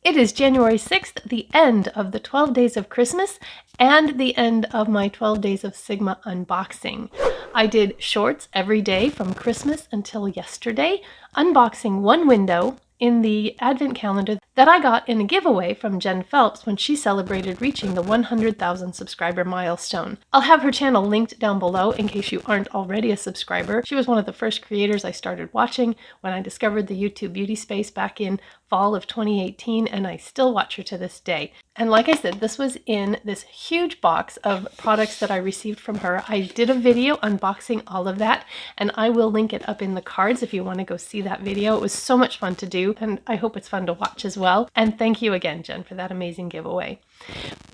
It is January 6th, the end of the 12 days of Christmas and the end of my 12 days of Sigma unboxing. I did shorts every day from Christmas until yesterday, unboxing one window in the advent calendar that I got in a giveaway from Jen Phelps when she celebrated reaching the 100,000 subscriber milestone. I'll have her channel linked down below in case you aren't already a subscriber. She was one of the first creators I started watching when I discovered the YouTube beauty space back in fall of 2018, and I still watch her to this day. And like I said, this was in this huge box of products that I received from her. I did a video unboxing all of that, and I will link it up in the cards if you want to go see that video. It was so much fun to do, and I hope it's fun to watch as well. And thank you again, Jen, for that amazing giveaway.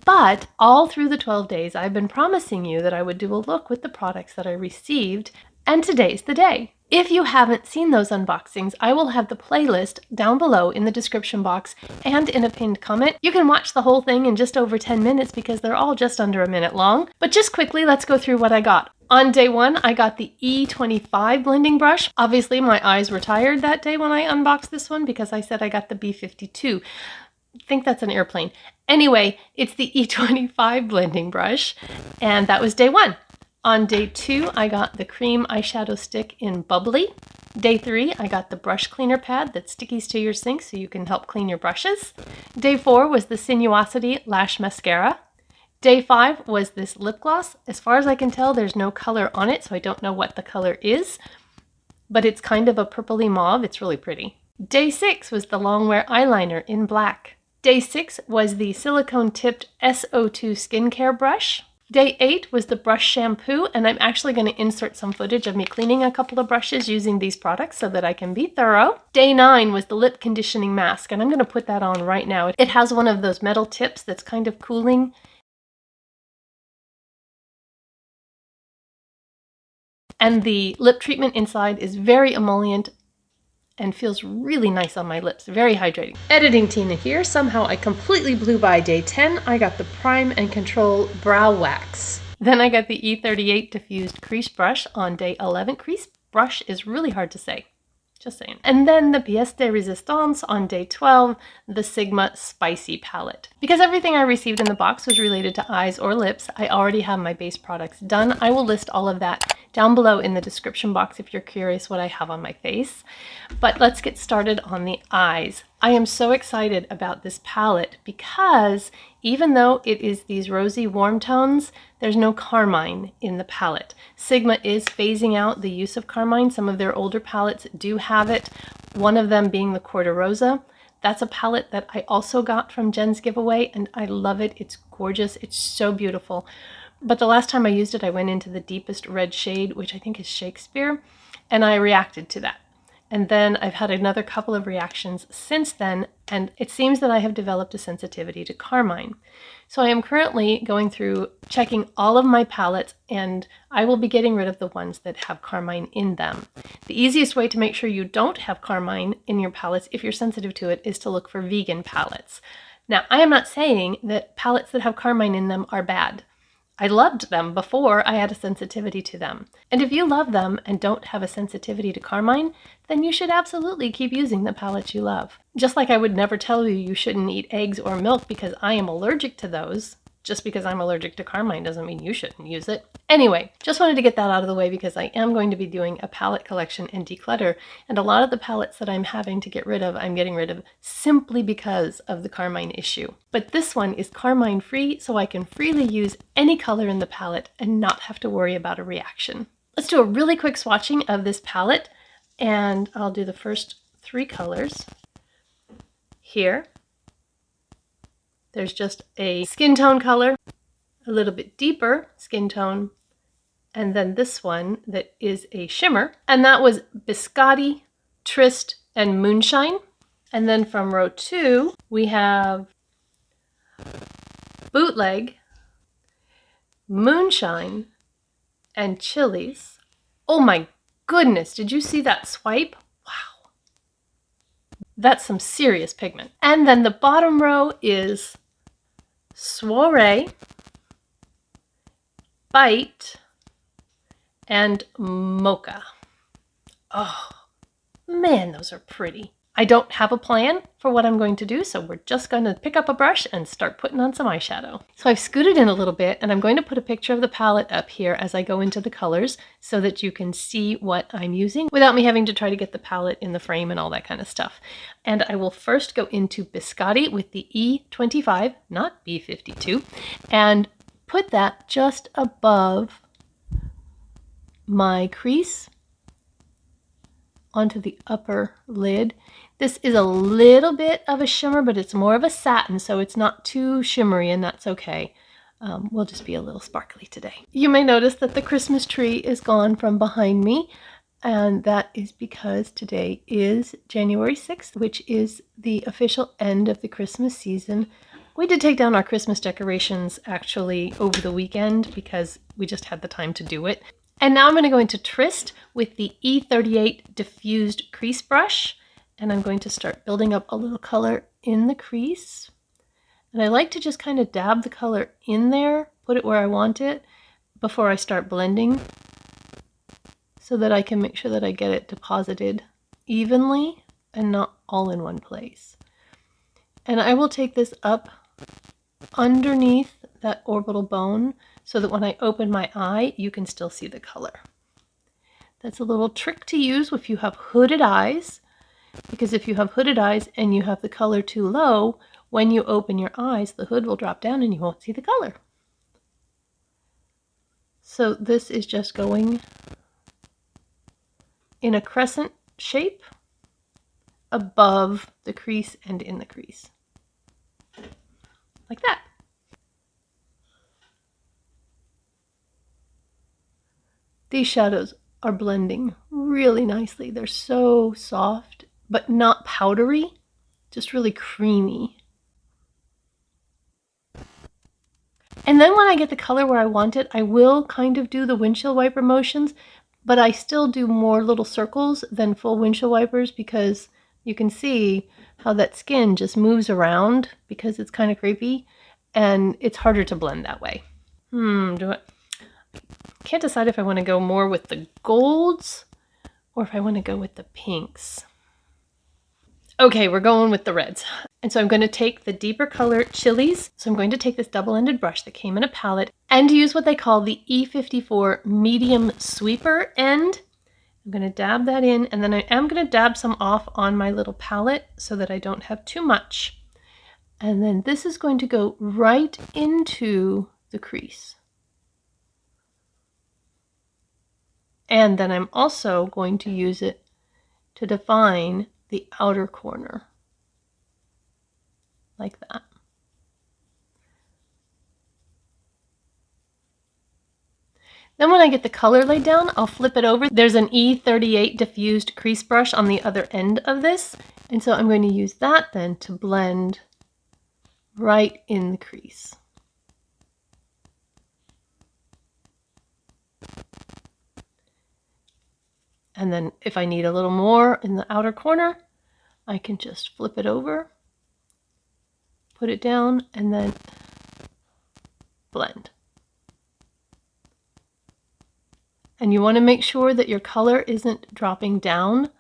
But all through the 12 days, I've been promising you that I would do a look with the products that I received, and today's the day. If you haven't seen those unboxings, I will have the playlist down below in the description box and in a pinned comment. You can watch the whole thing in just over 10 minutes because they're all just under a minute long. But just quickly, let's go through what I got. On day one, I got the E25 Blending Brush. Obviously, my eyes were tired that day when I unboxed this one because I said I got the B52. I think that's an airplane. Anyway, it's the E25 Blending Brush, and that was day one. On day two, I got the cream eyeshadow stick in Bubbly. Day three, I got the brush cleaner pad that stickies to your sink so you can help clean your brushes. Day four was the Sinuosity Lash Mascara. Day five was this lip gloss. As far as I can tell, there's no color on it, so I don't know what the color is, but it's kind of a purpley mauve. It's really pretty. Day six was the Longwear eyeliner in black. Day six was the silicone tipped SO2 skincare brush. Day 8 was the brush shampoo, and I'm actually going to insert some footage of me cleaning a couple of brushes using these products so that I can be thorough. Day 9 was the lip conditioning mask, and I'm going to put that on right now. It has one of those metal tips that's kind of cooling. And the lip treatment inside is very emollient and feels really nice on my lips, very hydrating. Editing Tina here. Somehow I completely blew by day 10. I got the Prime and Control Brow Wax. Then I got the E38 Diffused Crease Brush on day 11. Crease brush is really hard to say. Just saying. And then the Pièce de Résistance on day 12, the Sigma Spicy Palette. Because everything I received in the box was related to eyes or lips, I already have my base products done. I will list all of that down below in the description box if you're curious what I have on my face. But let's get started on the eyes. I am so excited about this palette because even though it is these rosy warm tones, there's no carmine in the palette. Sigma is phasing out the use of carmine. Some of their older palettes do have it, one of them being the Corda Rosa. That's a palette that I also got from Jen's giveaway, and I love it. It's gorgeous. It's so beautiful. But the last time I used it, I went into the deepest red shade, which I think is Shakespeare, and I reacted to that. And then I've had another couple of reactions since then, and it seems that I have developed a sensitivity to carmine. So I am currently going through checking all of my palettes, and I will be getting rid of the ones that have carmine in them. The easiest way to make sure you don't have carmine in your palettes, if you're sensitive to it, is to look for vegan palettes. Now, I am not saying that palettes that have carmine in them are bad. I loved them before I had a sensitivity to them. And if you love them and don't have a sensitivity to carmine, then you should absolutely keep using the palettes you love. Just like I would never tell you you shouldn't eat eggs or milk because I am allergic to those. Just because I'm allergic to carmine doesn't mean you shouldn't use it. Anyway, just wanted to get that out of the way because I am going to be doing a palette collection and declutter, and a lot of the palettes that I'm having to get rid of, I'm getting rid of simply because of the carmine issue. But this one is carmine free, so I can freely use any color in the palette and not have to worry about a reaction. Let's do a really quick swatching of this palette, and I'll do the first 3 colors here. There's just a skin tone color, a little bit deeper skin tone, and then this one that is a shimmer. And that was Biscotti, Tryst, and Moonshine. And then from row 2, we have Bootleg, Moonshine, and Chilies. Oh my goodness, did you see that swipe? Wow. That's some serious pigment. And then the bottom row is Soiree, Bite, and Mocha. Oh, man, those are pretty. I don't have a plan for what I'm going to do, so we're just going to pick up a brush and start putting on some eyeshadow. So I've scooted in a little bit, and I'm going to put a picture of the palette up here as I go into the colors so that you can see what I'm using without me having to try to get the palette in the frame and all that kind of stuff. And I will first go into Biscotti with the E25, not B52, and put that just above my crease onto the upper lid. This is a little bit of a shimmer, but it's more of a satin, so it's not too shimmery, and that's okay. We'll just be a little sparkly today. You may notice that the Christmas tree is gone from behind me, and that is because today is January 6th, which is the official end of the Christmas season. We did take down our Christmas decorations actually over the weekend because we just had the time to do it. And now I'm going to go into Tryst with the E38 Diffused Crease Brush, and I'm going to start building up a little color in the crease. And I like to just kind of dab the color in there, put it where I want it, before I start blending, so that I can make sure that I get it deposited evenly and not all in one place. And I will take this up underneath that orbital bone, so that when I open my eye, you can still see the color. That's a little trick to use if you have hooded eyes, because if you have hooded eyes and you have the color too low, when you open your eyes, the hood will drop down and you won't see the color. So this is just going in a crescent shape above the crease and in the crease. Like that. These shadows are blending really nicely. They're so soft, but not powdery, just really creamy. And then when I get the color where I want it, I will kind of do the windshield wiper motions, but I still do more little circles than full windshield wipers because you can see how that skin just moves around because it's kind of creepy, and it's harder to blend that way. Can't decide if I want to go more with the golds or if I want to go with the pinks. Okay, we're going with the reds. And so I'm going to take the deeper color chilies. So I'm going to take this double-ended brush that came in a palette and use what they call the E54 medium sweeper end. I'm going to dab that in, and then I am going to dab some off on my little palette so that I don't have too much. And then this is going to go right into the crease. And then I'm also going to use it to define the outer corner, like that. Then when I get the color laid down, I'll flip it over. There's an E38 diffused crease brush on the other end of this, and so I'm going to use that then to blend right in the crease. And then if I need a little more in the outer corner, I can just flip it over, put it down, and then blend. And you want to make sure that your color isn't dropping down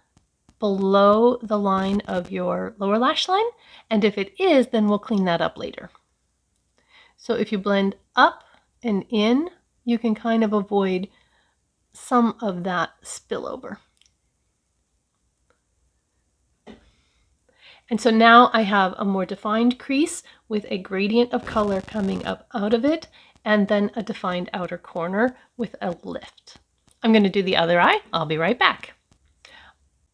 below the line of your lower lash line. And if it is, then we'll clean that up later. So if you blend up and in, you can kind of avoid some of that spillover. And so now I have a more defined crease with a gradient of color coming up out of it, and then a defined outer corner with a lift. I'm going to do the other eye. I'll be right back.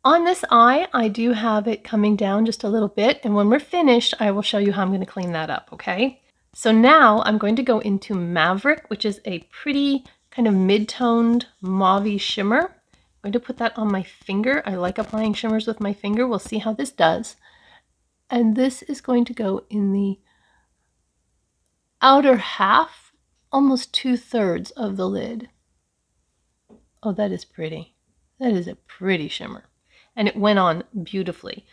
On this eye, I do have it coming down just a little bit, and when we're finished, I will show you how I'm going to clean that up, okay? So now I'm going to go into Maverick, which is a pretty kind of mid-toned mauve-y shimmer. I'm going to put that on my finger. I like applying shimmers with my finger. We'll see how this does. And this is going to go in the outer half, almost 2/3 of the lid. Oh, that is pretty. That is a pretty shimmer. And it went on beautifully.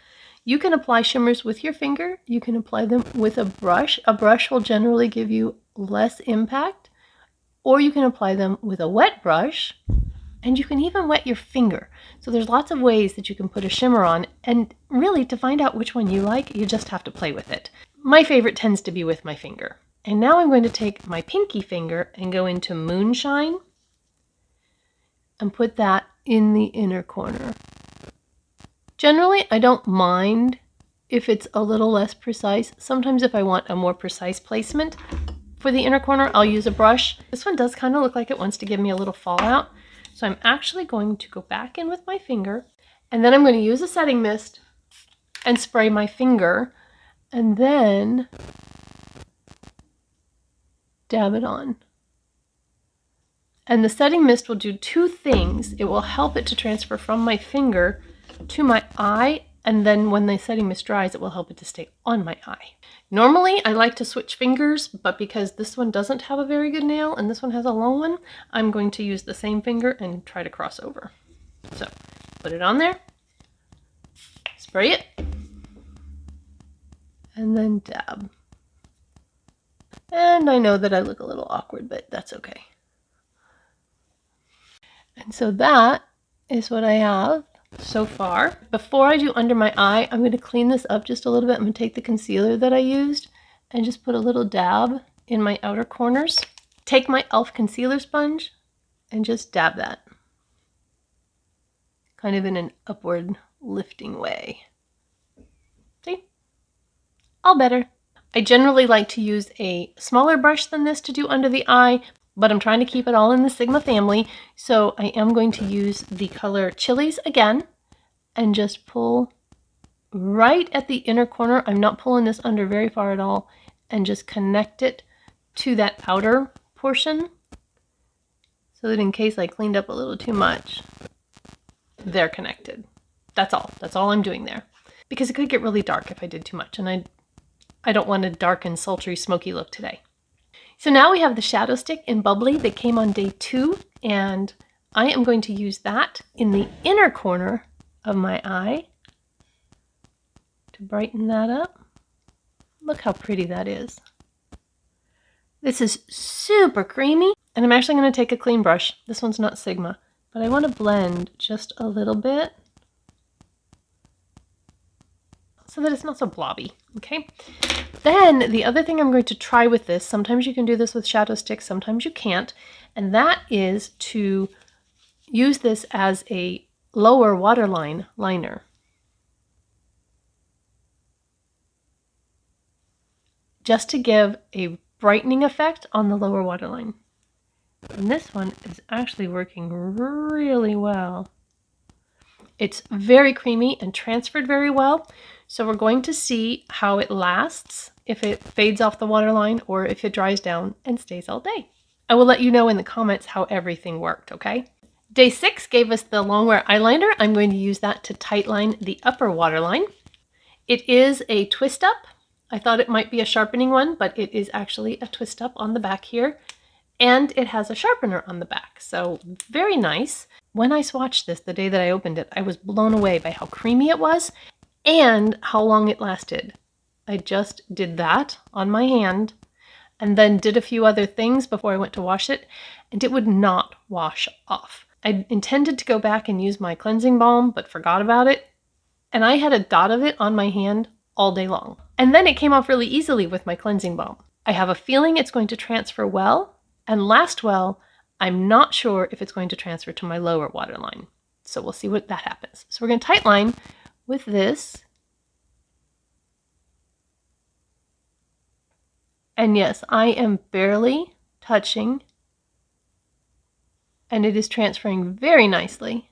You can apply shimmers with your finger. You can apply them with a brush. A brush will generally give you less impact. Or you can apply them with a wet brush, And you can even wet your finger. So there's lots of ways that you can put a shimmer on, and really to find out which one you like, you just have to play with it. My favorite tends to be with my finger. And now I'm going to take my pinky finger and go into Moonshine and put that in the inner corner. Generally, I don't mind if it's a little less precise. Sometimes if I want a more precise placement for the inner corner, I'll use a brush. This one does kind of look like it wants to give me a little fallout. So I'm actually going to go back in with my finger, and then I'm going to use a setting mist and spray my finger, and then dab it on. And the setting mist will do two things. It will help it to transfer from my finger to my eye, and then when the setting mist dries, it will help it to stay on my eye. Normally, I like to switch fingers, but because this one doesn't have a very good nail and this one has a long one, I'm going to use the same finger and try to cross over. So, put it on there, spray it, and then dab. And I know that I look a little awkward, but that's okay. And so that is what I have so far. Before I do under my eye, I'm going to clean this up just a little bit. I'm going to take the concealer that I used and just put a little dab in my outer corners. Take my e.l.f. concealer sponge and just dab that. Kind of in an upward lifting way. See? All better. I generally like to use a smaller brush than this to do under the eye, but I'm trying to keep it all in the Sigma family, so I am going to use the color Chilies again and just pull right at the inner corner. I'm not pulling this under very far at all, and just connect it to that outer portion so that in case I cleaned up a little too much, they're connected. That's all. That's all I'm doing there. Because it could get really dark if I did too much, and I don't want a dark and sultry, smoky look today. So now we have the shadow stick in Bubbly that came on day 2, and I am going to use that in the inner corner of my eye to brighten that up. Look how pretty that is. This is super creamy, and I'm actually going to take a clean brush. This one's not Sigma, but I want to blend just a little bit so that it's not so blobby, okay? Then the other thing I'm going to try with this, sometimes you can do this with shadow sticks, sometimes you can't, and that is to use this as a lower waterline liner. Just to give a brightening effect on the lower waterline. And this one is actually working really well. It's very creamy and transferred very well. So we're going to see how it lasts, if it fades off the waterline or if it dries down and stays all day. I will let you know in the comments how everything worked, okay? Day 6 gave us the longwear eyeliner. I'm going to use that to tightline the upper waterline. It is a twist up. I thought it might be a sharpening one, but it is actually a twist up on the back here. And it has a sharpener on the back, so very nice. When I swatched this the day that I opened it, I was blown away by how creamy it was and how long it lasted. I just did that on my hand and then did a few other things before I went to wash it, and it would not wash off. I intended to go back and use my cleansing balm, but forgot about it, and I had a dot of it on my hand all day long. And then it came off really easily with my cleansing balm. I have a feeling it's going to transfer well and last well. I'm not sure if it's going to transfer to my lower waterline. So we'll see what that happens. So we're going to tightline with this. And yes, I am barely touching, and it is transferring very nicely.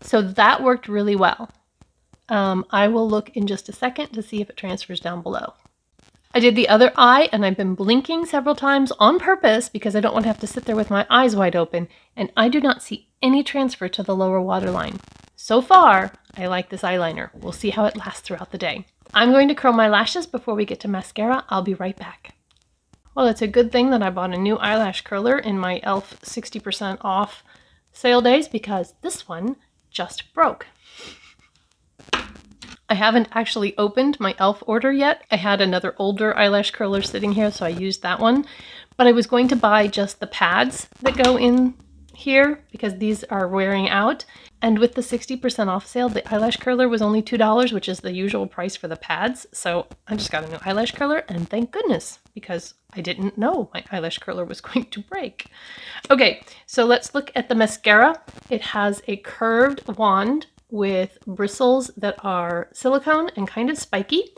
So that worked really well. I will look in just a second to see if it transfers down below. I did the other eye, and I've been blinking several times on purpose because I don't want to have to sit there with my eyes wide open, and I do not see any transfer to the lower waterline. So far, I like this eyeliner. We'll see how it lasts throughout the day. I'm going to curl my lashes before we get to mascara. I'll be right back. Well, it's a good thing that I bought a new eyelash curler in my e.l.f. 60% off sale days, because this one just broke. I haven't actually opened my e.l.f. order yet. I had another older eyelash curler sitting here, so I used that one. But I was going to buy just the pads that go in here because these are wearing out. And with the 60% off sale, the eyelash curler was only $2, which is the usual price for the pads. So I just got a new eyelash curler, and thank goodness, because I didn't know my eyelash curler was going to break. Okay, so let's look at the mascara. It has a curved wand with bristles that are silicone and kind of spiky.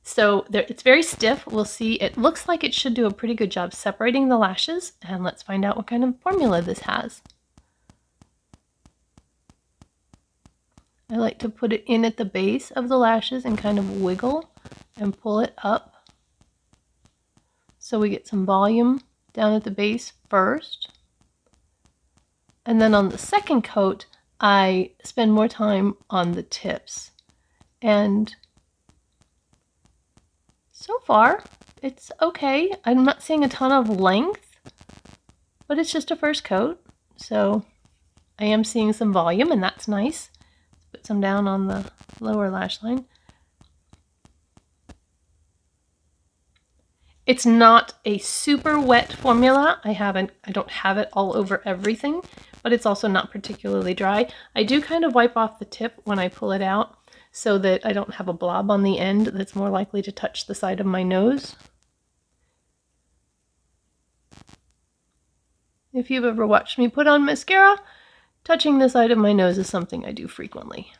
So it's very stiff. We'll see. It looks like it should do a pretty good job separating the lashes, and let's find out what kind of formula this has. I like to put it in at the base of the lashes and kind of wiggle and pull it up so we get some volume down at the base first. And then on the second coat, I spend more time on the tips. And so far, it's okay. I'm not seeing a ton of length, but it's just a first coat. So I am seeing some volume, and that's nice. Put some down on the lower lash line. It's not a super wet formula. I don't have it all over everything, but it's also not particularly dry. I do kind of wipe off the tip when I pull it out so that I don't have a blob on the end that's more likely to touch the side of my nose. If you've ever watched me put on mascara, touching the side of my nose is something I do frequently.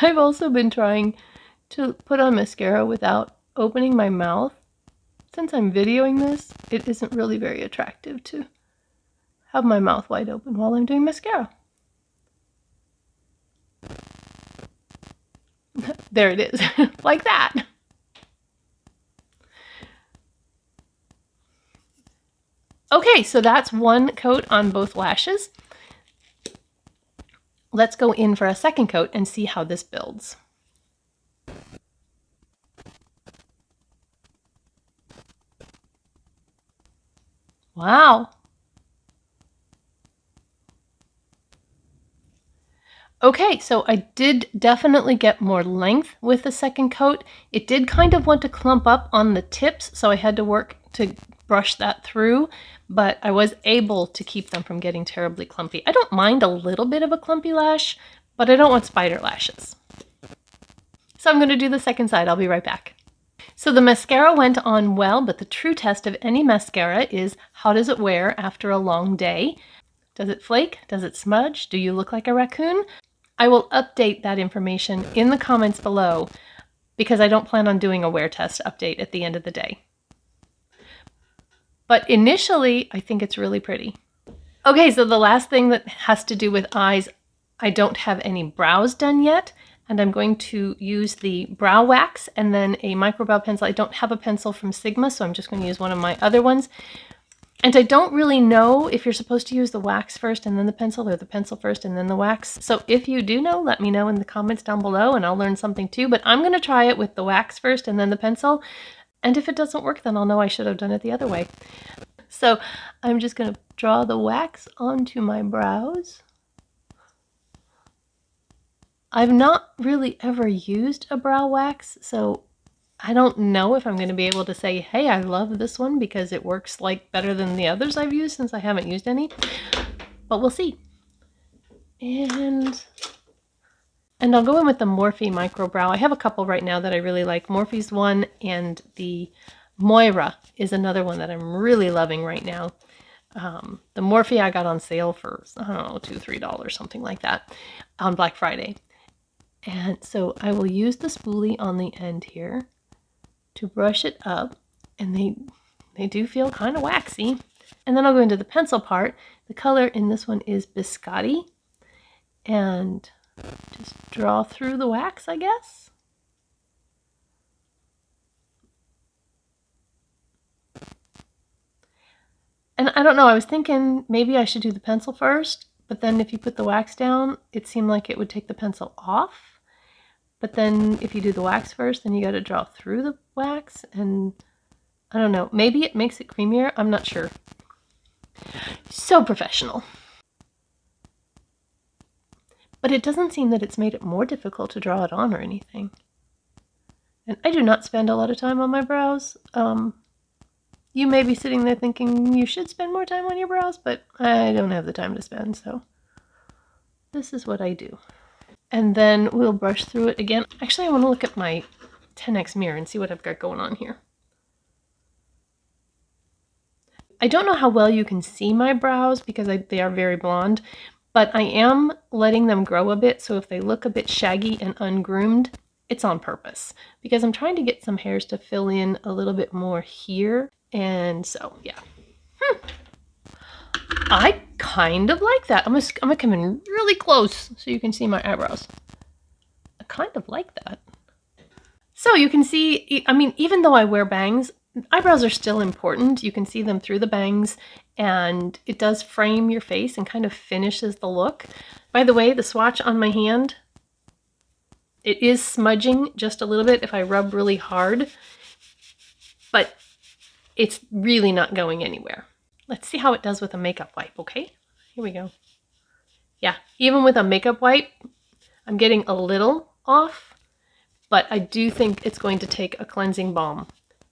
I've also been trying to put on mascara without opening my mouth. Since I'm videoing this, it isn't really very attractive to have my mouth wide open while I'm doing mascara. There it is, like that. Okay, so that's one coat on both lashes. Let's go in for a second coat and see how this builds. Wow. Okay, so I did definitely get more length with the second coat. It did kind of want to clump up on the tips, so I had to work to brush that through, but I was able to keep them from getting terribly clumpy. I don't mind a little bit of a clumpy lash, but I don't want spider lashes. So I'm going to do the second side. I'll be right back. So the mascara went on well, but the true test of any mascara is how does it wear after a long day? Does it flake? Does it smudge? Do you look like a raccoon? I will update that information in the comments below because I don't plan on doing a wear test update at the end of the day. But initially, I think it's really pretty. Okay, so the last thing that has to do with eyes, I don't have any brows done yet, and I'm going to use the brow wax and then a micro brow pencil. I don't have a pencil from Sigma, so I'm just going to use one of my other ones. And I don't really know if you're supposed to use the wax first and then the pencil, or the pencil first and then the wax. So if you do know, let me know in the comments down below and I'll learn something too. But I'm going to try it with the wax first and then the pencil. And if it doesn't work, then I'll know I should have done it the other way. So I'm just going to draw the wax onto my brows. I've not really ever used a brow wax, so I don't know if I'm going to be able to say, hey, I love this one because it works like better than the others I've used since I haven't used any, but we'll see. And I'll go in with the Morphe Micro Brow. I have a couple right now that I really like. Morphe's one, and the Moira is another one that I'm really loving right now. The Morphe I got on sale for, I don't know, $2, $3, something like that on Black Friday. And so I will use the spoolie on the end here to brush it up, and they do feel kind of waxy. And then I'll go into the pencil part. The color in this one is Biscotti, and just draw through the wax, I guess. And I don't know, I was thinking maybe I should do the pencil first, but then if you put the wax down, it seemed like it would take the pencil off. But then if you do the wax first, then you got to draw through the wax, and I don't know, maybe it makes it creamier. I'm not sure. So professional. But it doesn't seem that it's made it more difficult to draw it on or anything. And I do not spend a lot of time on my brows. You may be sitting there thinking you should spend more time on your brows, but I don't have the time to spend, so this is what I do. And then we'll brush through it again. Actually, I want to look at my 10x mirror and see what I've got going on here. I don't know how well you can see my brows because they are very blonde, but I am letting them grow a bit, so if they look a bit shaggy and ungroomed, it's on purpose because I'm trying to get some hairs to fill in a little bit more here. And so, yeah. I kind of like that. I'm gonna come in really close so you can see my eyebrows. I kind of like that. So you can see, I mean, even though I wear bangs, eyebrows are still important. You can see them through the bangs, and it does frame your face and kind of finishes the look. By the way, the swatch on my hand, it is smudging just a little bit if I rub really hard, but it's really not going anywhere. Let's see how it does with a makeup wipe, okay? Here we go. Yeah, even with a makeup wipe, I'm getting a little off, but I do think it's going to take a cleansing balm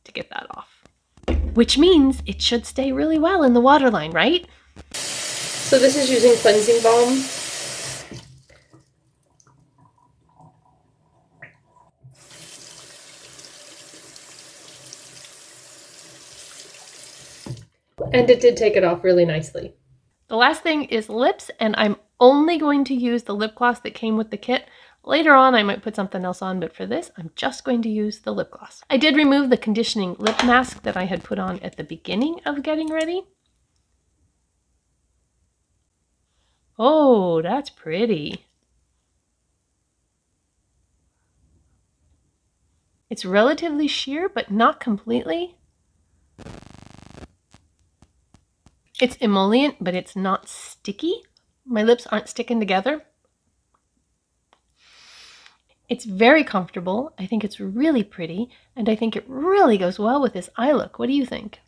to get that off. Which means it should stay really well in the waterline, right? So this is using cleansing balm. And it did take it off really nicely. The last thing is lips, and I'm only going to use the lip gloss that came with the kit. Later on, I might put something else on, but for this, I'm just going to use the lip gloss. I did remove the conditioning lip mask that I had put on at the beginning of getting ready. Oh, that's pretty. It's relatively sheer, but not completely. It's emollient, but it's not sticky. My lips aren't sticking together. It's very comfortable. I think it's really pretty, and I think it really goes well with this eye look. What do you think?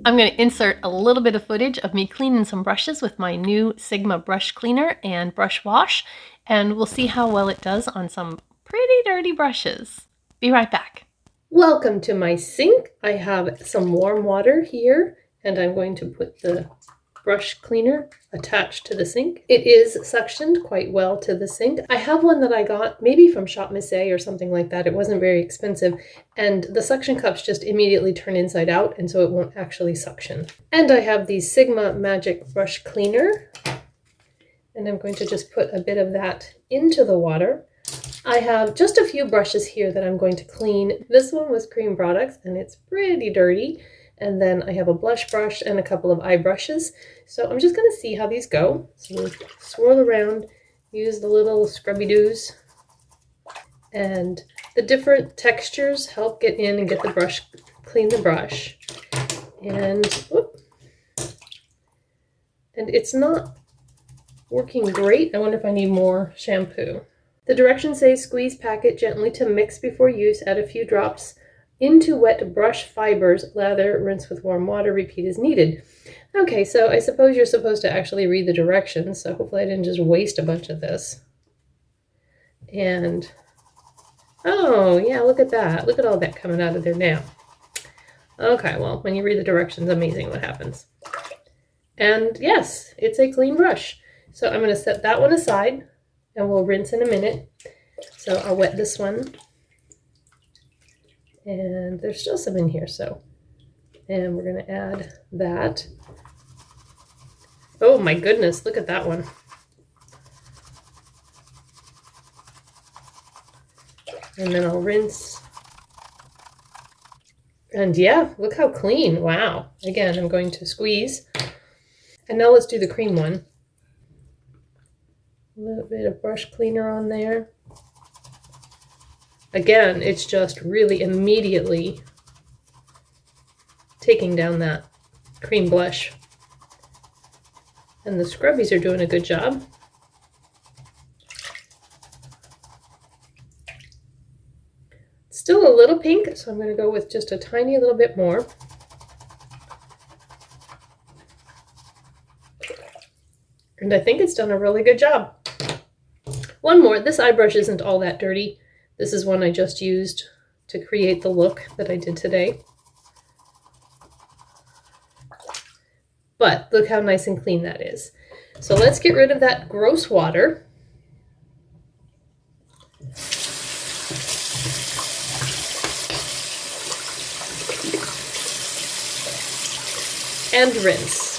I'm going to insert a little bit of footage of me cleaning some brushes with my new Sigma brush cleaner and brush wash, and we'll see how well it does on some pretty dirty brushes. Be right back. Welcome to my sink. I have some warm water here, and I'm going to put the brush cleaner attached to the sink. It is suctioned quite well to the sink. I have one that I got maybe from Shop Miss A or something like that. It wasn't very expensive, and the suction cups just immediately turn inside out, and so it won't actually suction. And I have the Sigma Magic Brush Cleaner, and I'm going to just put a bit of that into the water. I have just a few brushes here that I'm going to clean. This one was Cream Products, and it's pretty dirty. And then I have a blush brush and a couple of eye brushes. So I'm just going to see how these go. So we'll swirl around, use the little scrubby-doos. And the different textures help get in and get the brush, clean the brush. And, whoop. And it's not working great. I wonder if I need more shampoo. The directions say squeeze packet gently to mix before use, add a few drops into wet brush fibers, lather, rinse with warm water, repeat as needed. Okay, so I suppose you're supposed to actually read the directions, so hopefully I didn't just waste a bunch of this. And, oh yeah, look at that. Look at all that coming out of there now. Okay, well, when you read the directions, amazing what happens. And yes, it's a clean brush. So I'm going to set that one aside, and we'll rinse in a minute. So I'll wet this one. And there's still some in here, so. And we're going to add that. Oh my goodness, look at that one. And then I'll rinse. And yeah, look how clean. Wow. Again, I'm going to squeeze. And now let's do the cream one. A little bit of brush cleaner on there. Again, it's just really immediately taking down that cream blush. And the scrubbies are doing a good job. Still a little pink, so I'm going to go with just a tiny little bit more. And I think it's done a really good job. One more, this eye brush isn't all that dirty. This is one I just used to create the look that I did today. But look how nice and clean that is. So let's get rid of that gross water. And rinse.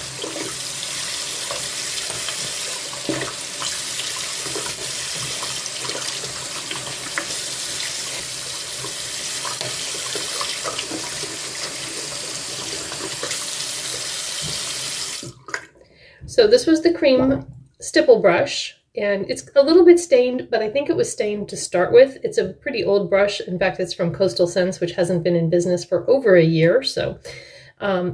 So this was the cream stipple brush, and it's a little bit stained, but I think it was stained to start with. It's a pretty old brush. In fact, it's from Coastal Scents, which hasn't been in business for over a year. So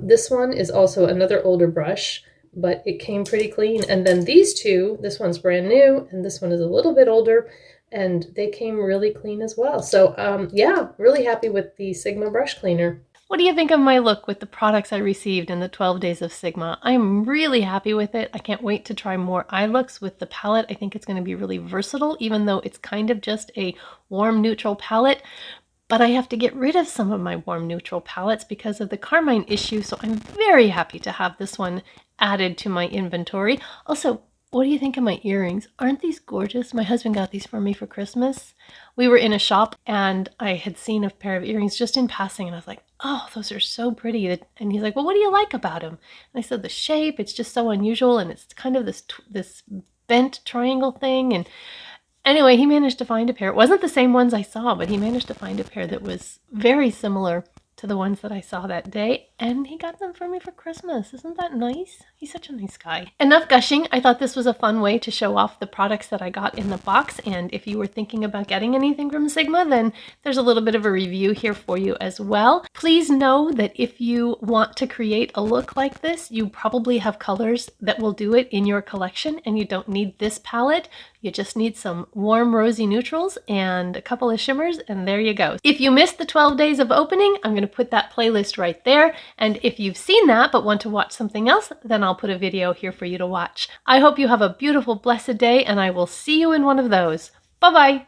this one is also another older brush, but it came pretty clean. And then these two, this one's brand new, and this one is a little bit older, and they came really clean as well. So yeah, really happy with the Sigma brush cleaner. What do you think of my look with the products I received in the 12 days of Sigma? I'm really happy with it. I can't wait to try more eye looks with the palette. I think it's going to be really versatile, even though it's kind of just a warm neutral palette. But I have to get rid of some of my warm neutral palettes because of the carmine issue, so I'm very happy to have this one added to my inventory. Also, what do you think of my earrings? Aren't these gorgeous? My husband got these for me for Christmas. We were in a shop and I had seen a pair of earrings just in passing and I was like, oh, those are so pretty. And he's like, well, what do you like about them? And I said, the shape, it's just so unusual and it's kind of this bent triangle thing. And anyway, he managed to find a pair. It wasn't the same ones I saw, but he managed to find a pair that was very similar to the ones that I saw that day, and he got them for me for Christmas. Isn't that nice? He's such a nice guy. Enough gushing. I thought this was a fun way to show off the products that I got in the box, and if you were thinking about getting anything from Sigma, then there's a little bit of a review here for you as well. Please know that if you want to create a look like this, you probably have colors that will do it in your collection, and you don't need this palette. You just need some warm rosy neutrals and a couple of shimmers, and there you go. If you missed the 12 days of opening, I'm going to put that playlist right there. And if you've seen that but want to watch something else, then I'll put a video here for you to watch. I hope you have a beautiful, blessed day, and I will see you in one of those. Bye-bye.